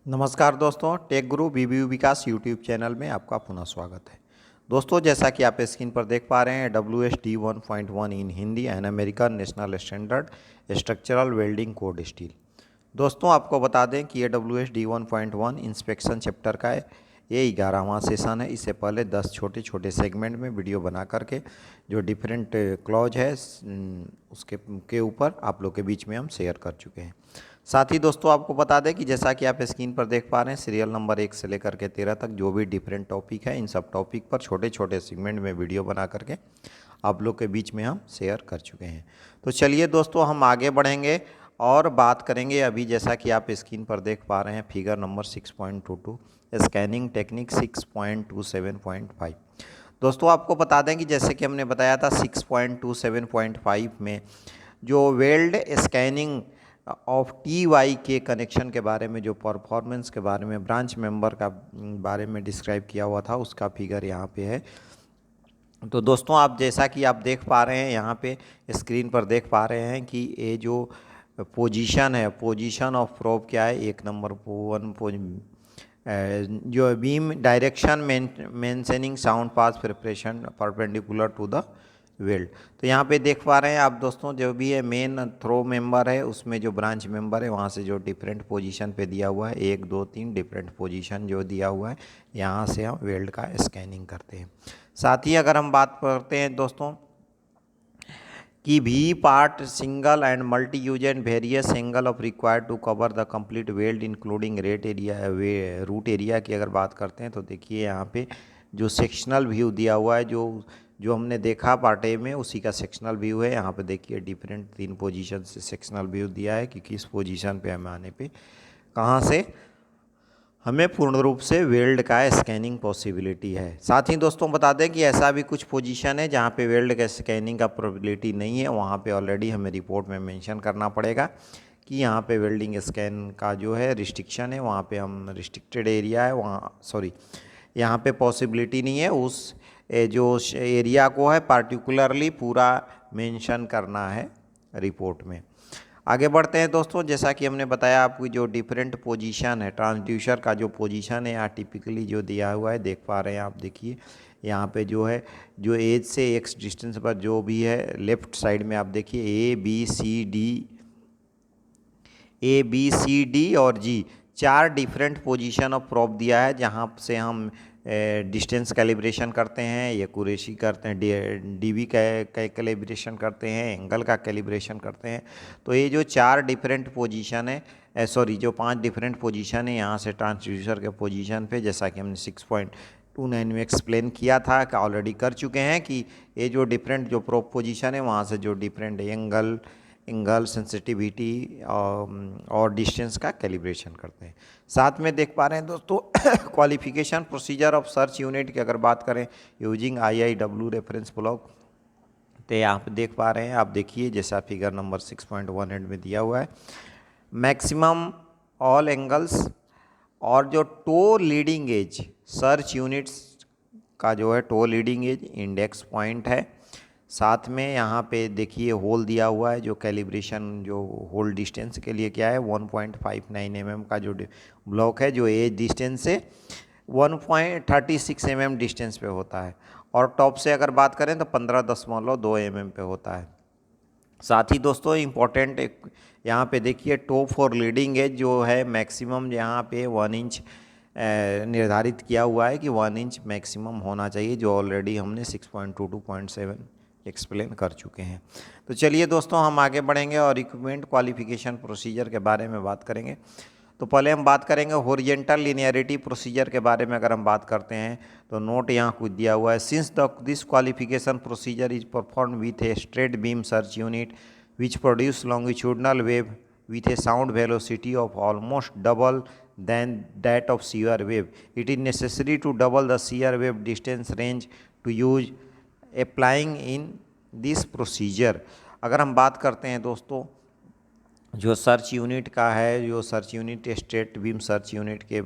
नमस्कार दोस्तों, टेक गुरु बीबीयू विकास YouTube channel में आपका पुनः स्वागत है। दोस्तों, जैसा कि आप स्क्रीन पर देख पा रहे हैं, WSD 1.1 in Hindi and American national standard structural welding code steel. दोस्तों, आपको बता दें कि ये WSD 1.1 इंस्पेक्शन चैप्टर का है। ये 11वां सेशन है। इससे पहले 10 छोटे छोटे सेगमेंट में वीडियो बना करके जो डिफरेंट क्लॉज है उसके के ऊपर आप लोग के बीच में हम शेयर कर चुके हैं। साथ ही दोस्तों, आपको बता दें कि जैसा कि आप स्क्रीन पर देख पा रहे हैं, सीरियल नंबर 1 से लेकर के 13 तक जो भी डिफरेंट टॉपिक है, इन सब टॉपिक पर छोटे छोटे सेगमेंट में वीडियो बना करके आप लोग के बीच में हम शेयर कर चुके हैं। तो चलिए दोस्तों, हम आगे बढ़ेंगे और बात करेंगे। अभी जैसा कि आप स्क्रीन पर देख पा रहे हैं, फिगर नंबर 6.22 स्कैनिंग टेक्निक 6.27.5। दोस्तों, आपको बता दें कि जैसे कि हमने बताया था 6.27.5 में जो वेल्ड स्कैनिंग ऑफ TY के कनेक्शन के बारे में, जो परफॉर्मेंस के बारे में, ब्रांच मेंबर का बारे में डिस्क्राइब किया हुआ था, उसका फिगर यहाँ पे है। तो दोस्तों, आप जैसा कि आप देख पा रहे हैं, यहाँ पे स्क्रीन पर देख पा रहे हैं कि ये जो पोजीशन है, पोजीशन ऑफ प्रोब क्या है, 1 नंबर जो beam direction mentioning sound pass preparation perpendicular to the weld. तो यहाँ पे देख पा रहे हैं आप दोस्तों, जो भी है मेन थ्रो मेंबर है, उसमें जो ब्रांच मेंबर है वहाँ से जो डिफरेंट पोजीशन पे दिया हुआ है, 1 2 3 डिफरेंट पोजीशन जो दिया हुआ है, यहाँ से हम वेल्ड का स्कैनिंग करते हैं। साथ ही अगर हम बात करते हैं दोस्तों कि we part single and multi use and various angle of required to cover the complete weld including rate area root area की अगर बात करते हैं, तो देखिए यहाँ पे जो सेक्शनल व्यू दिया हुआ है, जो जो हमने देखा पार्ट ए में, उसी का सेक्शनल व्यू है। यहाँ पे देखिए डिफरेंट 3 पोजीशन से सेक्शनल व्यू दिया है कि किस पोजीशन पे हमें आने पे कहाँ से हमें पूर्ण रूप से वेल्ड का स्कैनिंग पॉसिबिलिटी है। साथ ही दोस्तों बता दें कि ऐसा भी कुछ पोजीशन है जहाँ पे वेल्ड का स्कैनिंग का प्रोबेबिलिटी नहीं है, वहाँ पे ऑलरेडी हमें रिपोर्ट में मेंशन करना पड़ेगा कि यहाँ पे वेल्डिंग स्कैन का जो है रिस्ट्रिक्शन है, वहाँ पे हम रिस्ट्रिक्टेड एरिया है, वहाँ सॉरी यहाँ पे पॉसिबिलिटी नहीं है। उस जो एरिया को है पार्टिकुलरली पूरा मेंशन करना है रिपोर्ट में। आगे बढ़ते हैं दोस्तों, जैसा कि हमने बताया आपको, जो डिफरेंट पोजीशन है, ट्रांसड्यूसर का जो पोजीशन है यहाँ टिपिकली जो दिया हुआ है, देख पा रहे हैं आप। देखिए यहाँ पे जो है, जो एज से एक्स डिस्टेंस पर जो भी है, लेफ्ट साइड में आप देखिए A B C D और G 4 different position of probe दिया है, जहाँ से हम डिस्टेंस कैलिब्रेशन करते हैं, एक्यूरेसी करते हैं, DV का कैलिब्रेशन करते हैं, एंगल का कैलिब्रेशन करते हैं। तो ये जो 4 डिफरेंट पोजीशन है, सॉरी जो 5 डिफरेंट पोजीशन है यहाँ से ट्रांसड्यूसर के पोजीशन पे, जैसा कि हमने 6.29 में एक्सप्लेन किया था कि ऑलरेडी कर चुके हैं कि ये जो डिफरेंट जो प्रोब पोजीशन है, वहाँ से जो डिफरेंट एंगल सेंसिटिविटी और डिस्टेंस का कैलिब्रेशन करते हैं। साथ में देख पा रहे हैं दोस्तों qualification procedure of search unit की अगर बात करें यूजिंग IIW रेफरेंस ब्लॉक, तो आप देख पा रहे हैं। आप देखिए जैसा फिगर नंबर 6.18 में दिया हुआ है, मैक्सिमम ऑल एंगल्स और जो toe leading edge search units का जो है toe leading edge index point है। साथ में यहाँ पे देखिए होल दिया हुआ है, जो कैलिब्रेशन जो होल डिस्टेंस के लिए क्या है 1.59 mm का जो ब्लॉक है, जो एज डिस्टेंस से 1.36 mm डिस्टेंस पे होता है, और टॉप से अगर बात करें तो 15.2 mm पे होता है। साथ ही दोस्तों इम्पोर्टेंट एक यहाँ पे देखिए टॉप फॉर लीडिंग एज जो है मैक्सिमम यहाँ पे 1 इंच निर्धारित किया हुआ है कि 1 इंच मैक्सिमम होना चाहिए, जो ऑलरेडी हमने 6.22.7 एक्सप्लेन कर चुके हैं। तो चलिए दोस्तों, हम आगे बढ़ेंगे और इक्विपमेंट क्वालिफिकेशन प्रोसीजर के बारे में बात करेंगे। तो पहले हम बात करेंगे हॉरिजॉन्टल लिनियरिटी प्रोसीजर के बारे में। अगर हम बात करते हैं तो नोट यहाँ कुछ दिया हुआ है, since this qualification procedure is perform with A straight beam search unit which produce longitudinal wave with a sound velocity of almost double than that of shear wave. It is necessary to double the shear wave distance range to use applying in this procedure. अगर हम बात करते हैं दोस्तों जो search unit का है, जो search unit straight beam search unit के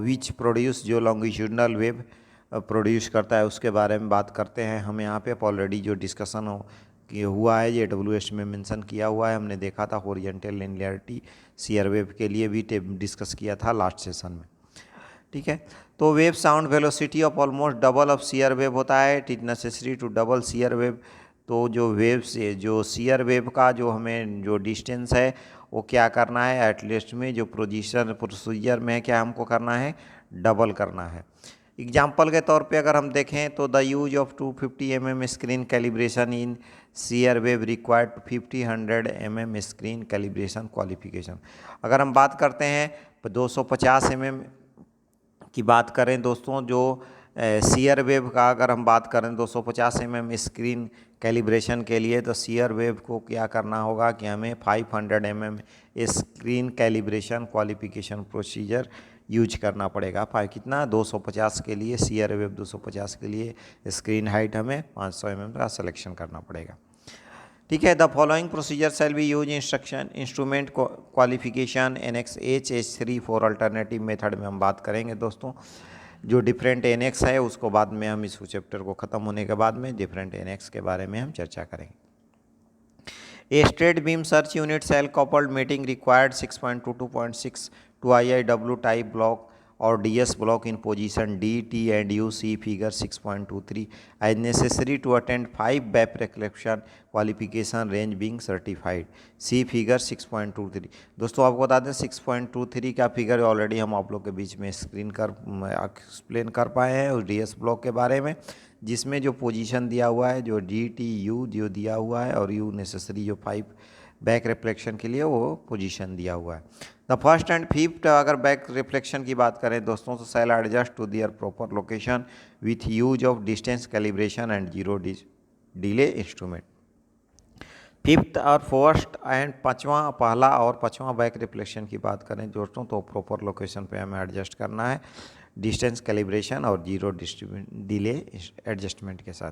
विच प्रोड्यूस जो लॉन्गिट्यूडनल वेव प्रोड्यूस करता है, उसके बारे में बात करते हैं हम यहाँ पे। ऑलरेडी जो डिस्कशन हुआ है, ये WS में मेंशन किया हुआ है। हमने देखा था हॉरिजॉन्टल लिनियरिटी शेयर वेव के लिए भी डिस्कस किया था लास्ट सेशन में, ठीक है। तो wave sound velocity of almost double of shear wave होता है, it is necessary to double shear wave. तो जो वेव से जो शेयर वेव का जो हमें जो डिस्टेंस है वो क्या करना है, एटलीस्ट में जो प्रोसीजर में क्या हमको करना है, डबल करना है। एग्जाम्पल के तौर पे अगर हम देखें तो the use of 250 mm screen calibration in share wave required 50-100 mm screen calibration qualification. अगर हम बात करते हैं 250 mm की बात करें दोस्तों, जो शेयर वेव का अगर हम बात करें 250 mm स्क्रीन कैलिब्रेशन के लिए, तो शेयर वेव को क्या करना होगा कि हमें 500 mm screen calibration qualification procedure use करना पड़ेगा। कितना 250 के लिए शेयर वेव 250 के लिए स्क्रीन हाइट हमें 500 mm का सिलेक्शन करना पड़ेगा, ठीक है। The following procedure shall be use instruction instrument qualification NX H3 for alternative method में हम बात करेंगे दोस्तों। जो डिफरेंट NX है उसको बाद में हम इस चैप्टर को ख़त्म होने के बाद में डिफरेंट NX के बारे में हम चर्चा करेंगे। A straight beam search unit shall coupled meeting required 6.22.6 to IIW type block or DS block in position D, T and U, see figure 6.23 as necessary to attend 5 BEP reflection qualification range being certified, see figure 6.23। दोस्तों आपको बता दें 6.23 का figure already हम आप लोग के बीच में स्क्रीन कर एक्सप्लेन कर पाए हैं उस DS ब्लॉक के बारे में, जिसमें जो पोजीशन दिया हुआ है जो D, T, U जो दिया हुआ है और U नेसेसरी जो 5 बैक रिफ्लेक्शन के लिए वो पोजीशन दिया हुआ है। द फर्स्ट एंड फिफ्थ अगर बैक रिफ्लेक्शन की बात करें दोस्तों, तो shall adjust to their proper location with use of distance calibration and zero delay instrument. Fifth और फर्स्ट एंड पहला और पाँचवा बैक रिफ्लेक्शन की बात करें दोस्तों, तो प्रॉपर लोकेशन पे हमें एडजस्ट करना है डिस्टेंस कैलिब्रेशन और जीरो डिले एडजस्टमेंट के साथ।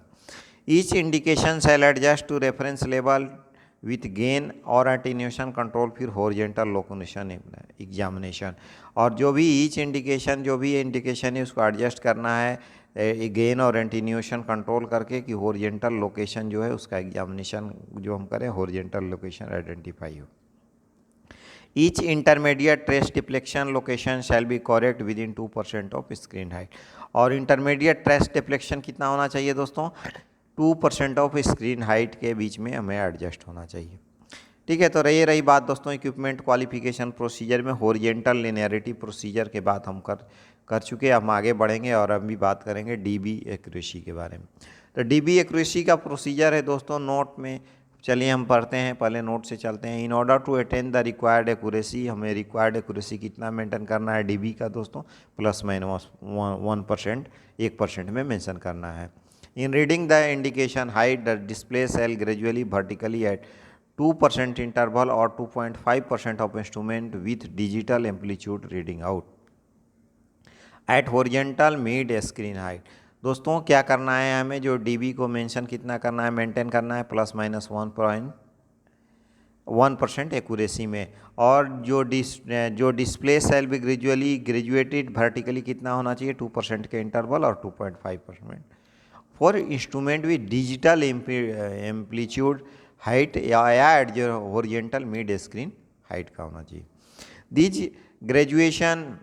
Each indication shall adjust to reference level with gain और एटीन्यूएशन कंट्रोल, फिर हॉरिजॉन्टल लोकेशन एग्जामिनेशन। और जो भी ईच इंडिकेशन जो भी इंडिकेशन है उसको एडजस्ट करना है गेन और एटीन्यूएशन कंट्रोल करके कि हॉरिजॉन्टल लोकेशन जो है उसका एग्जामिनेशन जो हम करें हॉरिजॉन्टल लोकेशन आइडेंटिफाई हो। Each intermediate trace deflection location shall be correct with in 2% of screen height. और इंटरमीडिएट ट्रेस डिफ्लेक्शन कितना होना चाहिए दोस्तों, 2% ऑफ स्क्रीन हाइट के बीच में हमें एडजस्ट होना चाहिए, ठीक है। तो रही बात दोस्तों इक्विपमेंट क्वालिफिकेशन प्रोसीजर में हॉरिजॉन्टल लिनियरिटी प्रोसीजर के बाद हम कर चुके, हम आगे बढ़ेंगे और अभी बात करेंगे DB एक्यूरेसी के बारे में। तो DB एक्यूरेसी का प्रोसीजर है दोस्तों नोट में, चलिए हम पढ़ते हैं, पहले नोट से चलते हैं। In order to attain the required accuracy, हमें रिक्वायर्ड एक्यूरेसी कितना मेंटेन करना है DB का दोस्तों, ±1%, 1% में मेंशन करना है। In reading the indication height, the display cell gradually vertically at 2% interval or 2.5% of instrument with digital amplitude reading out at horizontal mid screen height। दोस्तों क्या करना है हमें, जो DB को मेंशन कितना करना है, मेंटेन करना है ±1% एक्यूरेसी में। और जो डिस्प्ले सेल भी ग्रेजुएटेड वर्टिकली कितना होना चाहिए, 2% के इंटरवल और 2.5% for instrument with digital amplitude height या एट जो हॉरिजॉन्टल मिड स्क्रीन हाइट का होना चाहिए। These graduation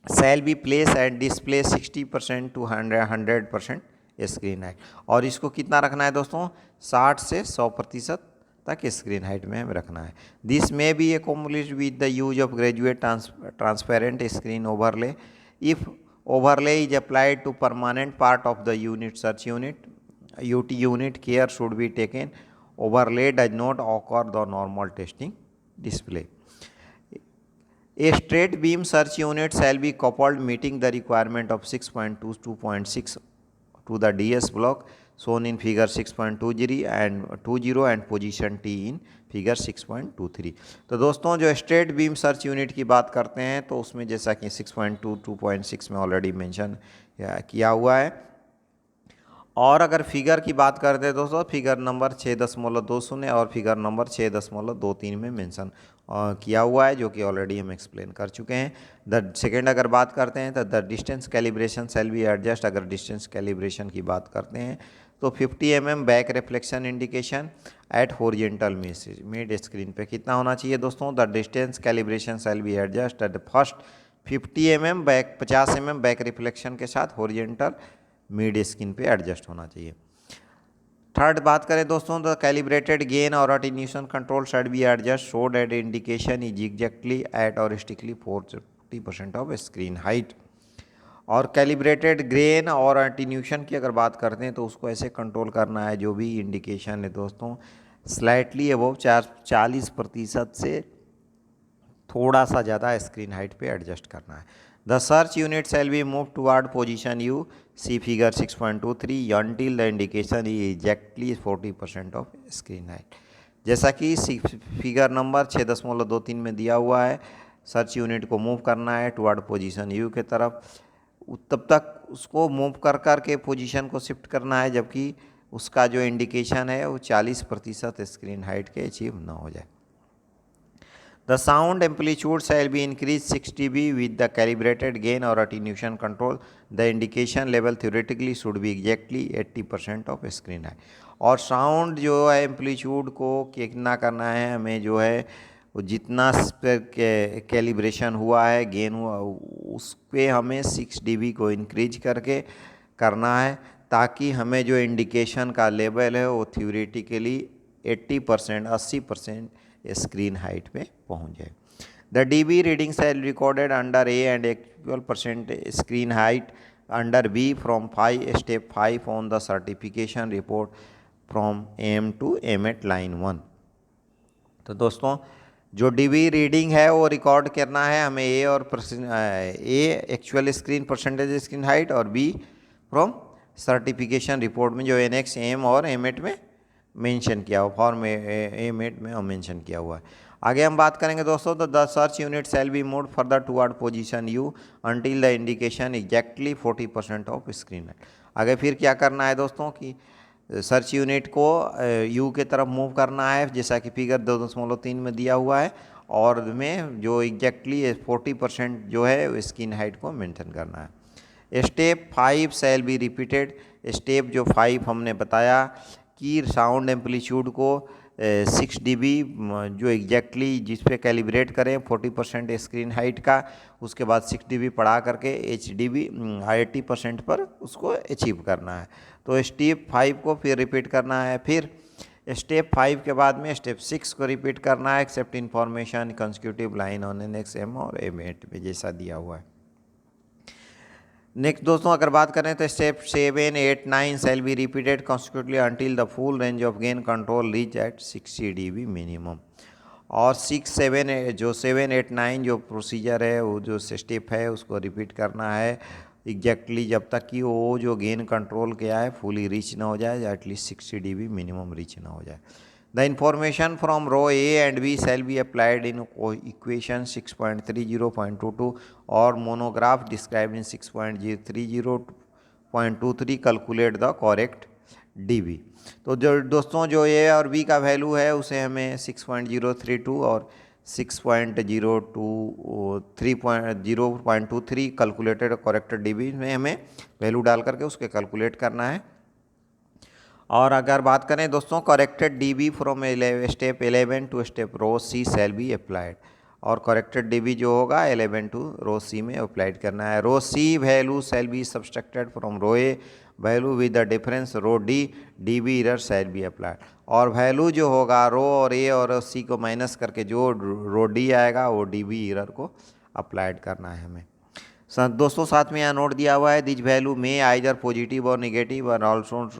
shall be place at display 60% to 100% screen height. और इसको कितना रखना है दोस्तों, 60 से 100% तक स्क्रीन हाइट में हमें रखना है। This may be accomplished with the use of graduate transparent screen overlay. If overlay is applied to permanent part of the unit search unit UT unit, care should be taken. Overlay does not occur the normal testing display. A straight beam search unit shall be coupled meeting the requirement of 6.22.6 to the DS block shown in figure 6.20 and position T in figure 6.23। तो दोस्तों जो straight beam search unit की बात करते हैं तो उसमें जैसा कि 6.22.6 में ऑलरेडी मेंशन किया हुआ है। और अगर फिगर की बात करते हैं दोस्तों, फिगर नंबर 6.20 और फिगर नंबर 6.23 में मेंशन किया हुआ है, जो कि ऑलरेडी हम एक्सप्लेन कर चुके हैं। द सेकेंड अगर बात करते हैं तो the distance calibration shall be adjust. अगर डिस्टेंस कैलिब्रेशन की बात करते हैं तो 50 mm back reflection indication at horizontal mid screen पे कितना होना चाहिए दोस्तों? The distance calibration shall be adjust at the first 50 mm back 50 mm back reflection के साथ हॉरिजेंटल मिड स्क्रीन पे एडजस्ट होना चाहिए। थर्ड बात करें दोस्तों, द कैलिब्रेटेड गेन और attenuation control should be adjust so that indication is exactly at और स्ट्रिक्टली 40% ऑफ स्क्रीन हाइट। और कैलिब्रेटेड गेन और अटेन्यूएशन की अगर बात करते हैं तो उसको ऐसे कंट्रोल करना है, जो भी इंडिकेशन है दोस्तों स्लाइटली अबव 40% से थोड़ा सा ज़्यादा स्क्रीन हाइट पे एडजस्ट करना है। The search unit shall be move toward position U see figure 6.23 until the indication is exactly 40% of screen height. जैसा कि फिगर नंबर 6.23 में दिया हुआ है, सर्च यूनिट को मूव करना है टुवर्ड पोजीशन यू के तरफ, तब तक उसको मूव कर कर के पोजीशन को शिफ्ट करना है जबकि उसका जो इंडिकेशन है वो 40% स्क्रीन हाइट के अचीव ना हो जाए। The sound amplitude shall be increased 6 dB with the calibrated gain or attenuation control. The indication level theoretically should be exactly 80% of screen height. और साउंड जो है एम्पलीट्यूड को कितना करना है हमें, जो है वो जितना कैलिब्रेशन हुआ है, गेन हुआ, उस पर हमें 6 dB को इंक्रीज करके करना है ताकि हमें जो इंडिकेशन का लेवल है वो थ्योरेटिकली 80% स्क्रीन हाइट पे पहुंच जाए। The dB reading shall recorded under A and actual percent screen height under B from 5 step 5 on the certification report from M to M eight line 1। तो दोस्तों जो डीबी रीडिंग है वो रिकॉर्ड करना है हमें ए और A actual screen percentage screen height और बी फ्रॉम सर्टिफिकेशन रिपोर्ट में जो एनएक्स एम और एम8 में मेंशन किया हुआ, फॉर्म एम8 में मेंशन किया हुआ है। आगे हम बात करेंगे दोस्तों, तो the search unit shall be moved further toward position you until the indication exactly 40% of screen है। आगे फिर क्या करना है दोस्तों कि सर्च यूनिट को यू के तरफ मूव करना है, जैसा कि फिगर 2.3 में दिया हुआ है, और में जो एग्जैक्टली 40% जो है स्क्रीन हाइट को मेंटेन करना है। Step 5 shell be repeated. Step जो 5 हमने बताया कि साउंड एम्पलीट्यूड को 6 dB जो एग्जैक्टली जिस पे कैलिब्रेट करें 40% स्क्रीन हाइट का, उसके बाद 6 dB बढ़ा करके HDB 80% पर उसको अचीव करना है। तो स्टेप 5 को फिर रिपीट करना है। फिर स्टेप 5 के बाद में स्टेप 6 को रिपीट करना है, except information consecutive line on NX M और एम8 में जैसा दिया हुआ है। नेक्स्ट दोस्तों अगर बात करें तो step 7, 8, 9 shall be repeated consecutively until the full range of gain control reach at 60 dB minimum. और 6, 7 जो 7, 8, 9 जो प्रोसीजर है, वो जो स्टेप है उसको रिपीट करना है एग्जैक्टली जब तक कि वो जो गेन कंट्रोल किया है फुली रीच ना हो जाए, एटलीस्ट 60 dB मिनिमम रीच ना हो जाए। The information from row A and B shall be applied in equation 6.30.22 or monograph described in 6.30.23 calculate the correct dB। तो जो दोस्तों जो A और B का वैल्यू है उसे हमें 6.032 और 6.023 कैलकुलेटेड करेक्टेड dB में हमें वैल्यू डाल करके उसके कैलकुलेट करना है। और अगर बात करें दोस्तों corrected DB from step 11 to step row C shall be applied. और करेक्टेड डीबी जो होगा 11 टू रो सी में अप्लाइड करना है। Row C value shall be subtracted from row A value with the difference row D dB error shall be applied. और value जो होगा रो और ए और सी को माइनस करके जो रो डी आएगा वो डीबी एरर को अप्लाइड करना है हमें। दोस्तों साथ में यहाँ नोट दिया हुआ है, दिस वैल्यू में आइदर पॉजिटिव और निगेटिव और also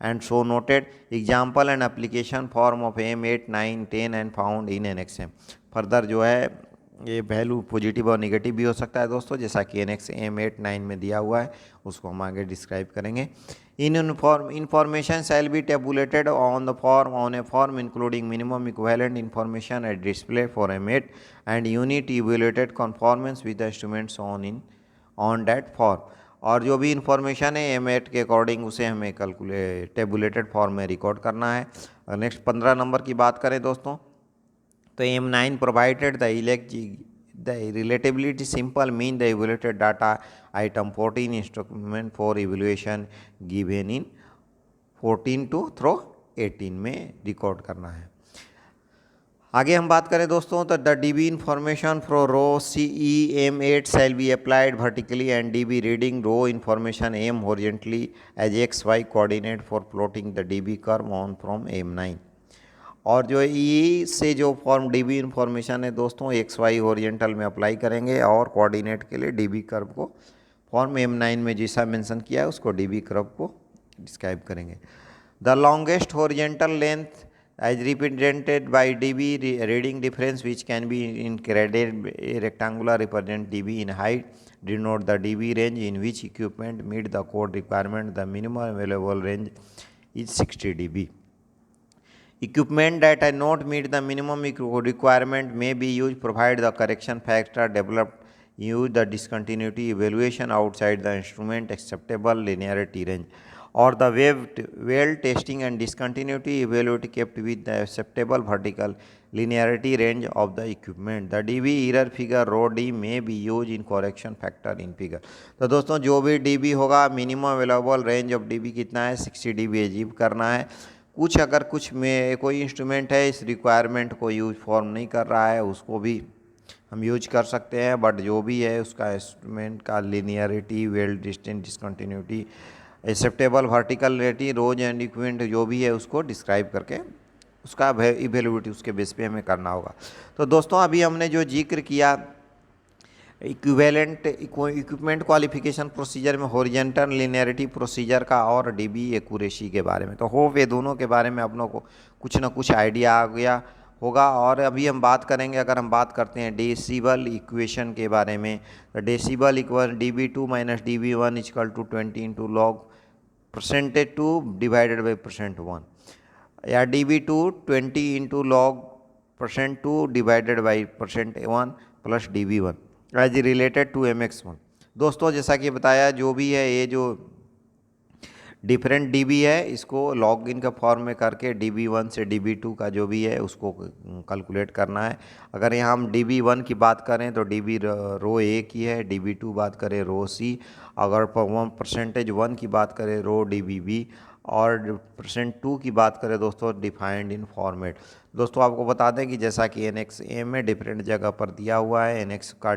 and so noted example and application form of M8, 9, 10 and found in NX M। Further जो है ये वैल्यू पॉजिटिव और निगेटिव भी हो सकता है दोस्तों, जैसा कि NX M8, 9 में दिया हुआ है, उसको हम आगे डिस्क्राइब करेंगे। In information shall be tabulated on the form on a form including minimum equivalent information at display for M8 and unit evaluated conformance with the instruments on that form. और जो भी इंफॉर्मेशन है M8 के according उसे हमें tabulated form में record करना है। नेक्स्ट 15 नंबर की बात करें दोस्तों, तो M9 provided the reliability simple mean the evaluated data item 14 instrument for evaluation given in 14 to through 18 में रिकॉर्ड करना है। आगे हम बात करें दोस्तों, तो the DB information from row CEM8 shall be applied vertically and DB reading row information M horizontally as XY coordinate for plotting the DB curve on from M9। और जो ई से जो फॉर्म डीबी इंफॉर्मेशन है दोस्तों XY horizontal में apply करेंगे और coordinate के लिए डीबी कर्व को फॉर्म M9 में जैसा मेंशन किया है उसको डीबी कर्व को डिस्क्राइब करेंगे। The longest horizontal length as represented by dB reading difference which can be in graded rectangular represent dB in height denote the dB range in which equipment meet the code requirement. The minimum available range is 60 dB. Equipment that are not meet the minimum requirement may be used provide the correction factor developed use the discontinuity evaluation outside the instrument acceptable linearity range or the well testing and discontinuity evaluate kept with the acceptable vertical linearity range of the equipment. The dB error figure rho d may be used in correction factor in figure. तो दोस्तों जो भी dB होगा minimum available range of dB कितना है 60 dB achieve करना है। कुछ अगर कुछ में कोई इंस्ट्रूमेंट है इस रिक्वायरमेंट को यूज फॉर्म नहीं कर रहा है उसको भी हम यूज कर सकते हैं, बट जो भी है उसका इंस्ट्रूमेंट का linearity well distance discontinuity acceptable vertical रेटी रोज एंड इक्विवेलेंट जो भी है उसको डिस्क्राइब करके उसका इवेल्युएट उसके बेस पे हमें करना होगा। तो दोस्तों अभी हमने जो जिक्र किया इक्विवेलेंट इक्विपमेंट क्वालिफिकेशन प्रोसीजर में हॉरिजॉन्टल लिनियरिटी प्रोसीजर का और डीबी एक्यूरेसी के बारे में, तो होप ये दोनों के बारे में अपनों को कुछ ना कुछ आइडिया आ गया होगा। और अभी हम बात करेंगे, अगर हम बात करते हैं डेसिबल इक्वेशन के बारे में, तो decibel equal dB2 minus dB1 equal to 20 into log %2 divided by %1 या dB2 20 into log %2 divided by %1 plus dB1 as related to mx1। दोस्तों जैसा कि बताया जो भी है ये जो डिफरेंट dB है इसको लॉग इन का फॉर्म में करके dB1 से dB2 का जो भी है उसको कैलकुलेट करना है। अगर यहाँ हम dB1 की बात करें तो dB रो ए की है, dB2 बात करें रो सी, अगर %1 की बात करें रो dBb और %2 की बात करें दोस्तों डिफाइंड इन फॉर्मेट। दोस्तों आपको बता दें कि जैसा कि NX में डिफरेंट जगह पर दिया हुआ है NX का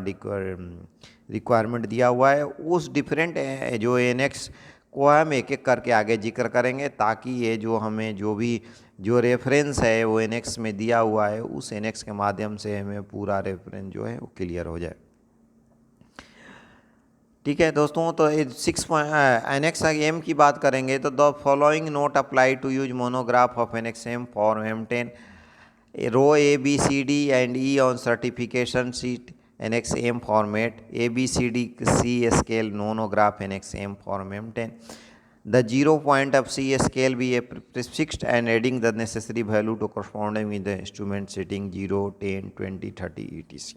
रिक्वायरमेंट दिया हुआ है, उस डिफरेंट जो NX को हम एक एक करके आगे जिक्र करेंगे ताकि ये जो हमें जो भी जो रेफरेंस है वो NX में दिया हुआ है उस NX के माध्यम से हमें पूरा रेफरेंस जो है वो क्लियर हो जाए। ठीक है दोस्तों, तो 6 NX M की बात करेंगे तो the following note apply to use monograph of NX M for M10 row ABCD and E on certification sheet NX M format ABCD C scale monograph NX M form M10. The 0 point of C scale be fixed and adding the necessary value to corresponding with the instrument setting 0, 10, 20, 30 etc.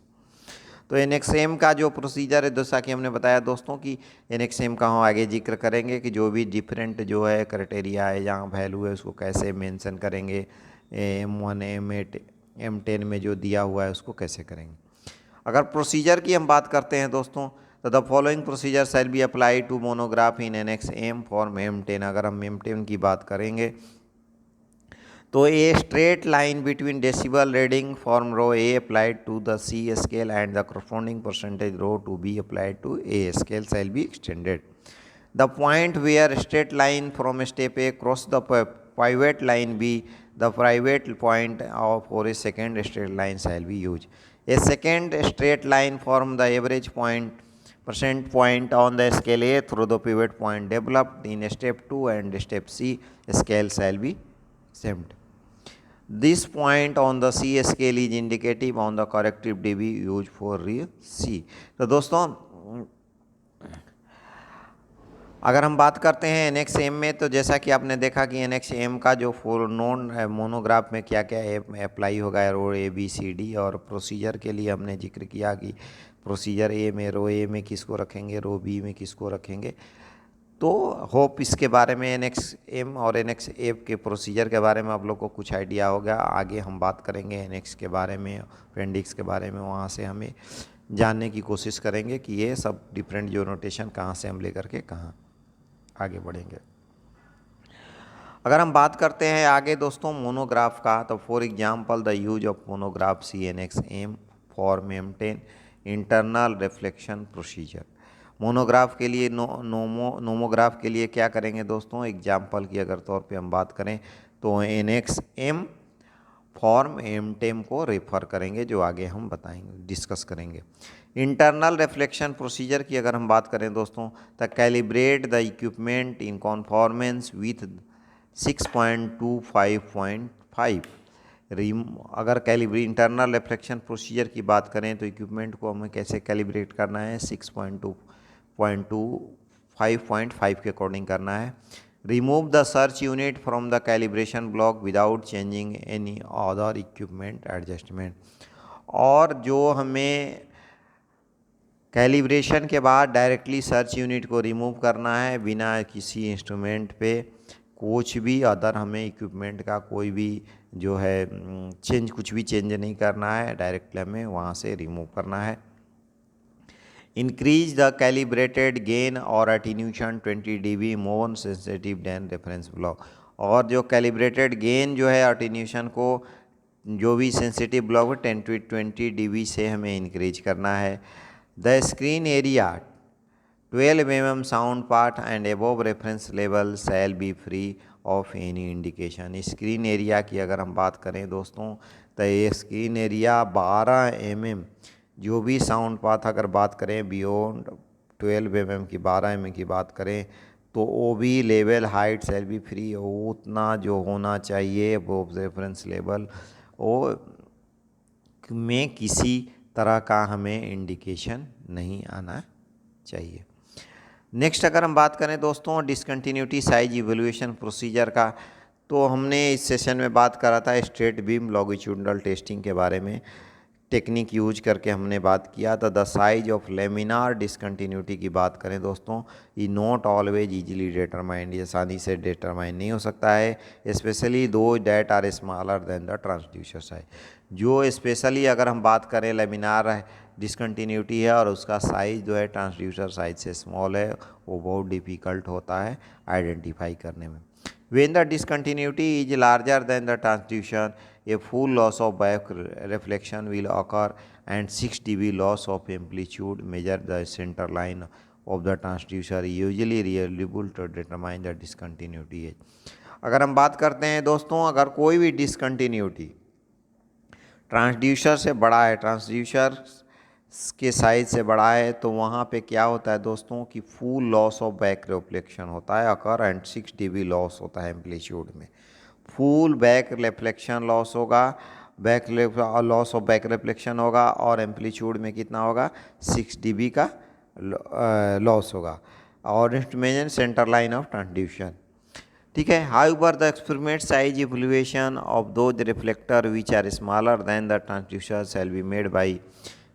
तो NX M का जो procedure है जैसा कि हमने बताया दोस्तों कि NX M का हम आगे जिक्र करेंगे कि जो भी डिफरेंट जो है क्राइटेरिया है जहाँ वैल्यू है उसको कैसे मेंशन करेंगे, M1 M8 M10 में जो दिया हुआ है उसको कैसे करेंगे। अगर प्रोसीजर की हम बात करते हैं दोस्तों तो the following procedure shall be apply to monograph in NX M form M10। अगर हम M10 की बात करेंगे तो a straight line between decibel reading form row A applied to the C scale and the corresponding percentage row to be applied to A scale shall be extended. The point where straight line from step A cross the pivot line B, the pivot point for a second straight line shall be used. A second straight line form the average percent point on the scale A through the pivot point developed in step 2 and step C scale shall be exempt. This point on the C scale is indicative on the corrective dB used for real C. तो दोस्तों अगर हम बात करते हैं NX M में तो जैसा कि आपने देखा कि NX M का जो फोर नोन मोनोग्राफ में क्या क्या अप्लाई होगा रो ABCD, और प्रोसीजर के लिए हमने जिक्र किया कि प्रोसीजर A में रो A में किसको रखेंगे, रो B में किसको रखेंगे। तो होप इसके बारे में NX M और NX M के प्रोसीजर के बारे में आप लोग को कुछ आइडिया होगा। आगे हम बात करेंगे NX के बारे में, अपेंडिक्स के बारे में, वहाँ से हमें जानने की कोशिश करेंगे कि ये सब डिफरेंट जो नोटेशन कहाँ से हम लेकर के कहाँ आगे बढ़ेंगे। अगर हम बात करते हैं आगे दोस्तों मोनोग्राफ का, तो for example the use of monograph CNX M for maintain internal reflection procedure. Monograph के लिए नोमोग्राफ के लिए क्या करेंगे दोस्तों, एग्जाम्पल की अगर तौर पे हम बात करें तो NX एम फॉर्म एमटेम को रेफर करेंगे, जो आगे हम बताएंगे, डिस्कस करेंगे। इंटरनल रिफ्लेक्शन प्रोसीजर की अगर हम बात करें दोस्तों, the calibrate the equipment in conformance with 6.25.5। अगर इंटरनल रिफ्लेक्शन प्रोसीजर की बात करें तो इक्विपमेंट को हमें कैसे कैलिब्रेट करना है, 6.25.5 के अकॉर्डिंग करना है। Remove the search unit from the calibration block without changing any other equipment adjustment. और जो हमें कैलिब्रेशन के बाद डायरेक्टली सर्च यूनिट को रिमूव करना है बिना किसी इंस्ट्रूमेंट पे कुछ भी अदर हमें इक्विपमेंट का कोई भी जो है कुछ भी चेंज नहीं करना है, डायरेक्टली हमें वहाँ से रिमूव करना है। इंक्रीज द कैलिब्रेटेड गेन और attenuation 20 dB more sensitive then reference block. और जो कैलिब्रेटेड गेन जो है अटेन्यूएशन को जो भी सेंसिटिव ब्लॉक है 10 to 20 dB से हमें इंक्रीज करना है। The screen area 12 mm sound part and above reference level shall be free of any indication. Screen area की अगर हम बात करें दोस्तों, तो ये स्क्रीन एरिया 12 mm जो भी साउंड पाथ अगर बात करें बियॉन्ड 12 mm की 12 mm की बात करें तो वो भी level height shall be free, उतना जो होना चाहिए वो रेफरेंस लेवल वो में किसी तरह का हमें इंडिकेशन नहीं आना चाहिए। नेक्स्ट अगर हम बात करें दोस्तों डिसकंटिन्यूटी साइज इवैल्यूएशन प्रोसीजर का, तो हमने इस सेशन में बात करा था स्ट्रेट बीम लॉन्गिट्यूडिनल टेस्टिंग के बारे में, टेक्निक यूज करके हमने बात किया था। The size of laminar discontinuity की बात करें दोस्तों, ये नॉट ऑलवेज इजीली डिटरमाइंड, ये आसानी से डिटरमाइन नहीं हो सकता है, especially those that are smaller than the transducer size. जो स्पेशली अगर हम बात करें लेमिनार डिसकंटिन्यूटी है और उसका साइज जो है ट्रांसड्यूसर साइज से स्मॉल है, वो बहुत डिफ़िकल्ट होता है आइडेंटिफाई करने में। When the discontinuity is larger than the transducer, a full loss of back reflection will occur and 6 dB loss of amplitude measure the center line of the transducer usually reliable to determine the discontinuity age। अगर हम बात करते हैं दोस्तों, अगर कोई भी discontinuity transducer से बड़ा है, ट्रांसड्यूसर के साइज से बड़ा है, तो वहाँ पे क्या होता है दोस्तों कि full loss of back reflection होता है अकर एंड 6 dB लॉस होता है एम्पलीट्यूड में। फुल बैक रिफ्लेक्शन लॉस होगा, लॉस ऑफ बैक रिफ्लेक्शन होगा और एम्पलीट्यूड में कितना होगा 6 dB का लॉस होगा और instrument center line of transduction. ठीक है। However the experiment size evaluation of those reflector which are smaller than the transducer shall be made by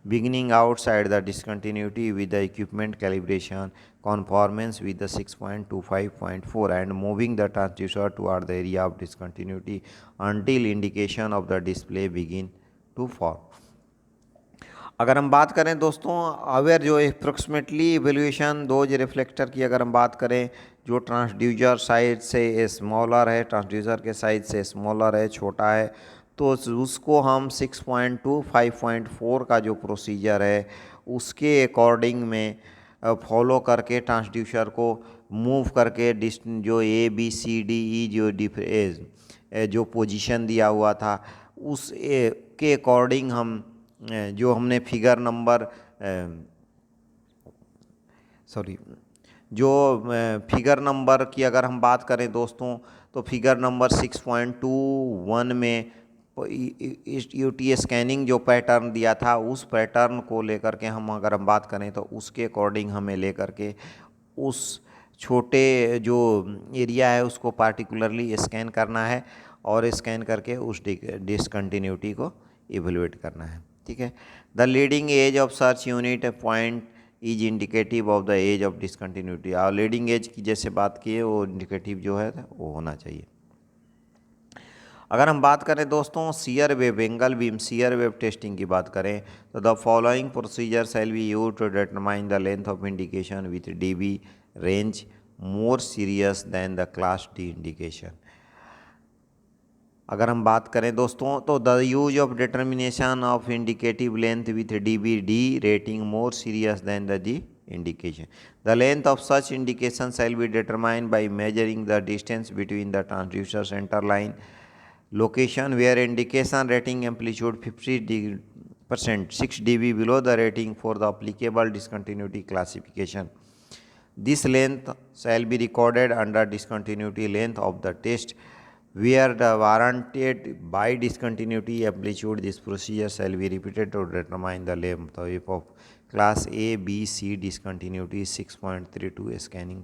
beginning outside the discontinuity with the equipment calibration conformance with the 6.25.4 and moving the transducer toward the area of discontinuity until indication of the display begin to form। अगर हम बात करें दोस्तों aware जो approximately evaluation दो reflector की अगर हम बात करें जो ट्रांसड्यूसर साइज से स्मॉलर है, ट्रांसड्यूसर के साइज से स्मॉलर है, छोटा है, तो उसको हम 6.25.4 का जो प्रोसीजर है उसके अकॉर्डिंग में फॉलो करके ट्रांसड्यूसर को मूव करके जो ABCDE जो पोजीशन दिया हुआ था उस के अकॉर्डिंग हम जो हमने फिगर नंबर फिगर नंबर की अगर हम बात करें दोस्तों, तो फिगर नंबर 6.21 में यूटी स्कैनिंग जो पैटर्न दिया था उस पैटर्न को लेकर के हम अगर हम बात करें तो उसके अकॉर्डिंग हमें लेकर के उस छोटे जो एरिया है उसको पार्टिकुलरली स्कैन करना है और स्कैन करके उस डिसकंटिन्यूटी को इवेलुएट करना है। ठीक है। The leading edge of search unit point is indicative of the edge of discontinuity. और लीडिंग एज की जैसे बात की है वो इंडिकेटिव जो है वो होना चाहिए। अगर हम बात करें दोस्तों shear wave angle beam shear wave testing की बात करें तो the following procedure shall be used to determine the length of indication with DB range more serious than the class D indication. अगर हम बात करें दोस्तों तो the use of determination of indicative length with D rating more serious than the G indication. The length of such indication shall be determined by measuring the distance between the transducer center line location where indication rating amplitude 50% 6 dB below the rating for the applicable discontinuity classification. This length shall be recorded under discontinuity length of the test where the warranted by discontinuity amplitude. This procedure shall be repeated to determine the length of class A, B, C discontinuity 6.32 scanning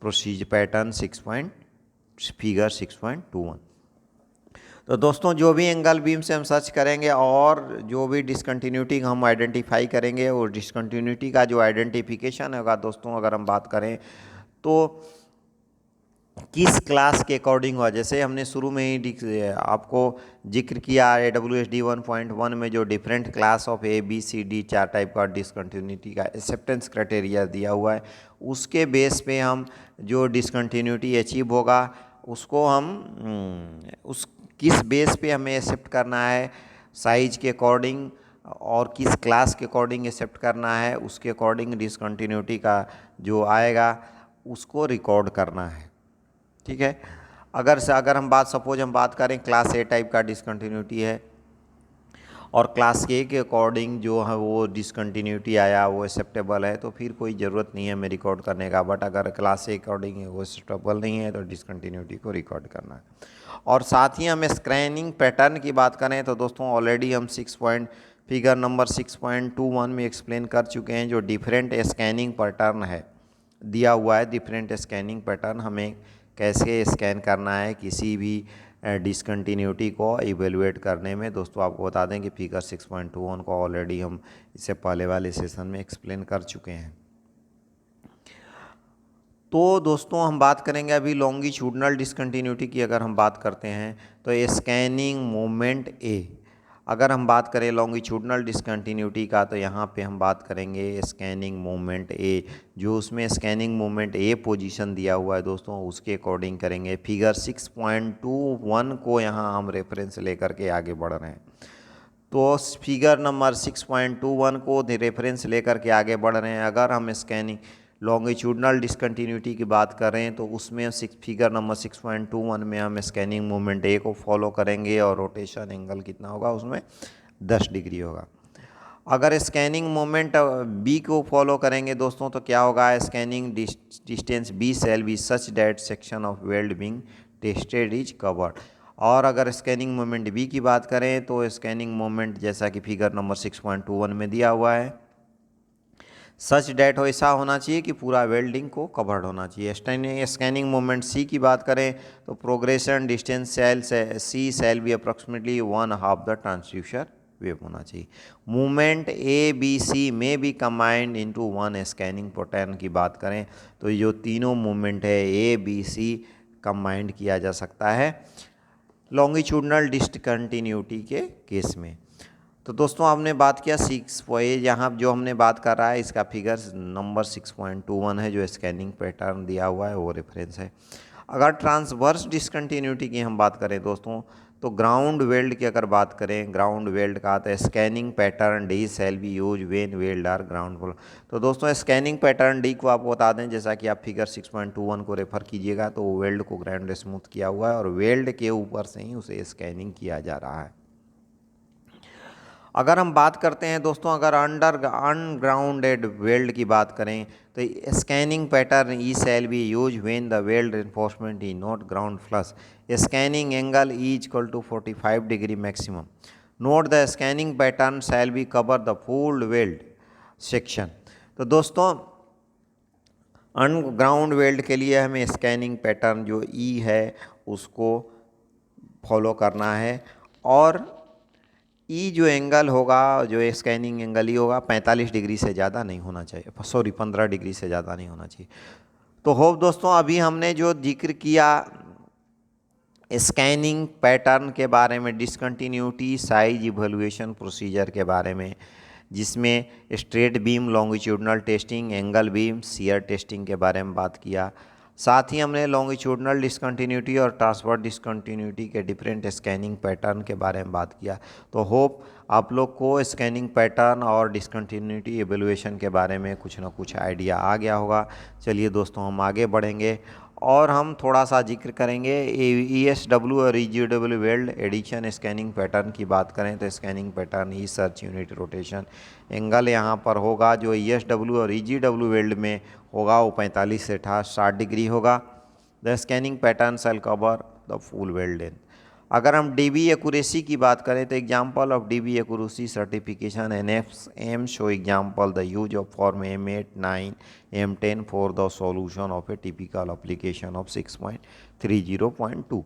procedure pattern figure 6.21. तो दोस्तों जो भी angle beam से हम search करेंगे और जो भी डिसकंटिन्यूटी हम आइडेंटिफाई करेंगे और डिसकंटिन्यूटी का जो आइडेंटिफिकेशन होगा दोस्तों, अगर हम बात करें तो किस क्लास के अकॉर्डिंग हुआ, जैसे हमने शुरू में ही आपको जिक्र किया AWSD 1.1 में जो different class of A, B, C, D 4 type का डिसकंटिन्यूटी का एक्सेप्टेंस क्राइटेरिया दिया हुआ है, उसके बेस पे हम जो डिसकंटिन्यूटी अचीव होगा उसको हम उस किस बेस पे हमें एक्सेप्ट करना है, साइज के अकॉर्डिंग और किस क्लास के अकॉर्डिंग एक्सेप्ट करना है, उसके अकॉर्डिंग डिसकंटिन्यूटी का जो आएगा उसको रिकॉर्ड करना है। ठीक है, अगर हम बात करें क्लास ए टाइप का डिसकंटिन्यूटी है और क्लास ए के अकॉर्डिंग जो है वो डिसकंटिन्यूटी आया वो एक्सेप्टेबल है, तो फिर कोई ज़रूरत नहीं है हमें रिकॉर्ड करने का। बट अगर क्लास ए अकॉर्डिंग वो एक्सेप्टेबल नहीं है तो डिसकंटिन्यूटी को रिकॉर्ड करना है। और साथ ही हम स्कैनिंग पैटर्न की बात करें तो दोस्तों ऑलरेडी हम फिगर नंबर 6.21 में एक्सप्लेन कर चुके हैं। जो डिफरेंट स्कैनिंग पैटर्न है दिया हुआ है, डिफरेंट स्कैनिंग पैटर्न हमें कैसे स्कैन करना है किसी भी डिसकंटिन्यूटी को इवेलुएट करने में। दोस्तों आपको बता दें कि फिगर 6.21 को ऑलरेडी हम इससे पहले वाले सेशन में एक्सप्लेन कर चुके हैं। तो दोस्तों हम बात करेंगे अभी लॉन्गिट्यूडनल डिसकंटिन्यूटी की। अगर हम बात करते हैं तो स्कैनिंग मोमेंट ए, अगर हम बात करें लॉन्गिट्यूडनल डिसकंटिन्यूटी का तो यहाँ पे हम बात करेंगे स्कैनिंग मोमेंट ए। जो उसमें स्कैनिंग मोमेंट ए पोजीशन दिया हुआ है दोस्तों उसके अकॉर्डिंग करेंगे। फिगर 6.21 को यहाँ हम रेफरेंस लेकर के आगे बढ़ रहे हैं। तो फिगर नंबर 6.21 को रेफरेंस लेकर के आगे बढ़ रहे हैं। अगर हम स्कैनिंग लॉन्गिट्यूडनल डिसकंटिन्यूटी की बात करें तो उसमें फिगर नंबर 6.21 में हम स्कैनिंग मोमेंट ए को फॉलो करेंगे और रोटेशन एंगल कितना होगा उसमें 10 डिग्री होगा। अगर स्कैनिंग मोमेंट बी को फॉलो करेंगे दोस्तों तो क्या होगा, scanning distance B shall be such that section of weld being tested is covered. और अगर स्कैनिंग मोमेंट बी की बात करें तो स्कैनिंग मोमेंट जैसा कि फिगर नंबर 6.21 में दिया हुआ है सच डैट हो ऐसा होना चाहिए कि पूरा वेल्डिंग को कवर्ड होना चाहिए। स्कैनिंग मोमेंट सी की बात करें तो progression distance C shall be approximately 1/2 the transducer wave होना चाहिए। मूवमेंट ए बी सी में भी combined into one scanning pattern की बात करें तो ये जो तीनों मूवमेंट है ए बी सी कंबाइंड किया जा सकता है लॉन्गिट्यूडनल डिसकंटिन्यूटी के केस में। तो दोस्तों आपने बात किया 6 यहाँ जो हमने बात कर रहा है इसका फिगर नंबर 6.21 है। जो स्कैनिंग पैटर्न दिया हुआ है वो रेफरेंस है। अगर ट्रांसवर्स डिसकंटिन्यूटी की हम बात करें दोस्तों तो ग्राउंड वेल्ड की अगर बात करें, ग्राउंड वेल्ड का तो scanning pattern D shall be use when weld are ground flush. तो दोस्तों स्कैनिंग पैटर्न डी को आपको बता दें, जैसा कि आप फिगर 6.21 को रेफर कीजिएगा तो वेल्ड को ग्राउंड स्मूथ किया हुआ है और वेल्ड के ऊपर से ही उसे स्कैनिंग किया जा रहा है। अगर हम बात करते हैं दोस्तों अगर अनग्राउंडेड वेल्ड की बात करें तो scanning pattern E shall be use when the weld reinforcement is not ground flush. Scanning angle is equal to 45 degree maximum. Note the scanning pattern shall be cover the full weld section. तो दोस्तों अनग्राउंड weld के लिए हमें scanning pattern जो ई है उसको follow करना है और ई जो एंगल होगा जो स्कैनिंग एंगल ही होगा 45 डिग्री से ज़्यादा नहीं होना चाहिए, 15 डिग्री से ज़्यादा नहीं होना चाहिए। तो होप दोस्तों अभी हमने जो जिक्र किया स्कैनिंग पैटर्न के बारे में, डिसकंटिन्यूटी साइज इवैल्यूएशन प्रोसीजर के बारे में, जिसमें straight beam longitudinal testing, angle beam, shear testing के बारे में बात किया। साथ ही हमने लॉन्गिट्यूडनल डिसकंटिन्यूटी और ट्रांसवर्स डिसकंटिन्यूटी के डिफरेंट स्कैनिंग पैटर्न के बारे में बात किया। तो होप आप लोग को स्कैनिंग पैटर्न और डिसकंटिन्यूटी एवोल्यूशन के बारे में कुछ ना कुछ आइडिया आ गया होगा। चलिए दोस्तों, हम आगे बढ़ेंगे और हम थोड़ा सा जिक्र करेंगे ESW और EGW weld addition scanning pattern की बात करें तो scanning pattern E search unit rotation angle यहाँ पर होगा जो ESW और EGW वेल्ड में होगा वो 45 से 60 डिग्री होगा। The scanning pattern shall cover the full weld length. अगर हम DB एक्यूरेसी की बात करें तो example of DB accuracy certification NFM show example the use of form M8, 9, M10 for the solution of a typical application of 6.30.2।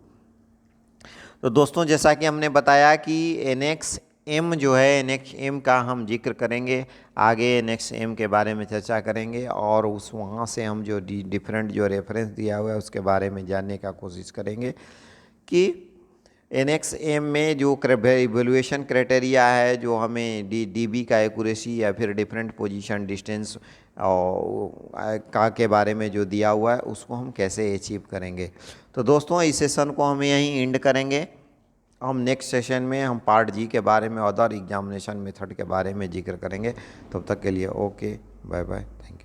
तो दोस्तों, जैसा कि हमने बताया कि NXM जो है, NXM का हम जिक्र करेंगे आगे, NXM के बारे में चर्चा करेंगे और उस वहाँ से हम जो डिफरेंट जो रेफरेंस दिया हुआ है उसके बारे में जानने का कोशिश करेंगे कि NXM में जो इवोल्यूशन क्राइटेरिया है जो हमें DB का एक्यूरेसी या फिर डिफरेंट पोजीशन डिस्टेंस का के बारे में जो दिया हुआ है उसको हम कैसे अचीव करेंगे। तो दोस्तों, इस सेशन को हम यहीं एंड करेंगे। हम नेक्स्ट सेशन में हम पार्ट G के बारे में, अदर एग्जामिनेशन मेथड के बारे में जिक्र करेंगे। तब तक के लिए okay, bye bye, thank you.